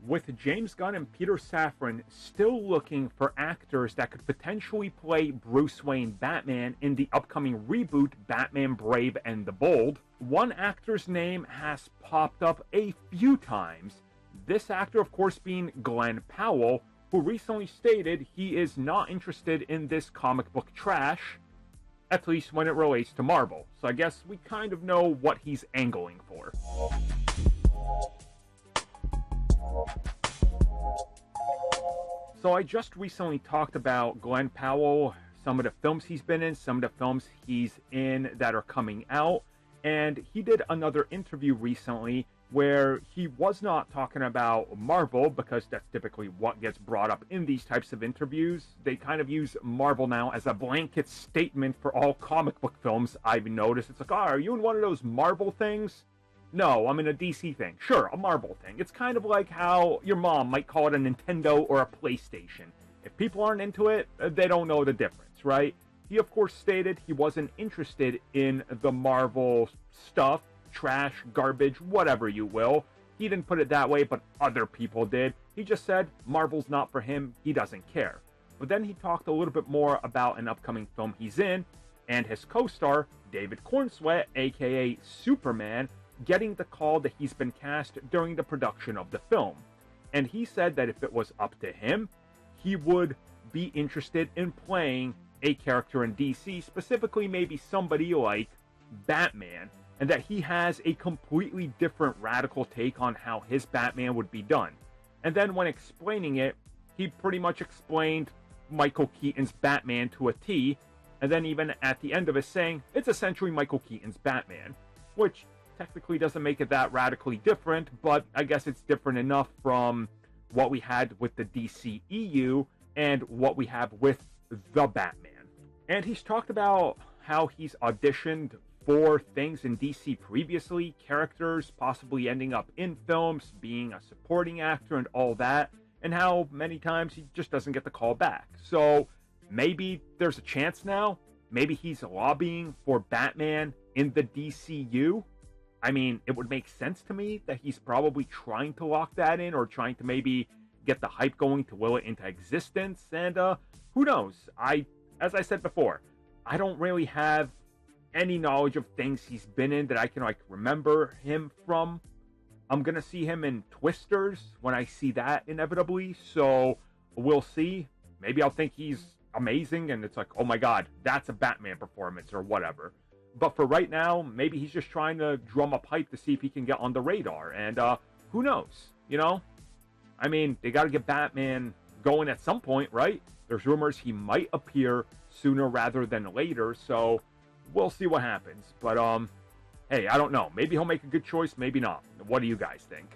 With James Gunn and Peter Safran still looking for actors that could potentially play Bruce Wayne Batman in the upcoming reboot Batman Brave and the Bold, one actor's name has popped up a few times. This actor, of course, being Glen Powell, who recently stated he is not interested in this comic book trash, at least when it relates to Marvel. So I guess we kind of know what he's angling for. So I just recently talked about Glen Powell, some of the films he's been in, some of the films he's in that are coming out, and he did another interview recently where he was not talking about Marvel, because that's typically what gets brought up in these types of interviews. They kind of use Marvel now as a blanket statement for all comic book films, I've noticed. It's like, oh, are you in one of those Marvel things? No, I'm in a DC thing. Sure, a Marvel thing. It's kind of like how your mom might call it a Nintendo or a PlayStation. If people aren't into it, they don't know the difference, right? He, of course, stated he wasn't interested in the Marvel stuff, trash, garbage, whatever you will. He didn't put it that way, but other people did. He just said Marvel's not for him, he doesn't care. But then he talked a little bit more about an upcoming film he's in, and his co-star, David Cornsweet, aka Superman, getting the call that he's been cast during the production of the film. And he said that if it was up to him, he would be interested in playing a character in DC, specifically maybe somebody like Batman, and that he has a completely different radical take on how his Batman would be done. And then when explaining it, he pretty much explained Michael Keaton's Batman to a T, and then even at the end of it saying, it's essentially Michael Keaton's Batman, which technically doesn't make it that radically different, but I guess it's different enough from what we had with the DCEU and what we have with the Batman. And he's talked about how he's auditioned for things in DC previously, characters possibly ending up in films, being a supporting actor and all that, and how many times he just doesn't get the call back. So maybe there's a chance now. Maybe he's lobbying for Batman in the DCU. I mean, it would make sense to me that he's probably trying to lock that in, or trying to maybe get the hype going to will it into existence. And who knows? As I said before, I don't really have any knowledge of things he's been in that I can remember him from. I'm gonna see him in Twisters when I see that inevitably, so we'll see. Maybe I'll think he's amazing and it's like, oh my god, that's a Batman performance or whatever. But for right now, maybe he's just trying to drum up hype to see if he can get on the radar. And who knows, you know? I mean, they got to get Batman going at some point, right? There's rumors he might appear sooner rather than later, so we'll see what happens. But, hey, I don't know. Maybe he'll make a good choice, maybe not. What do you guys think?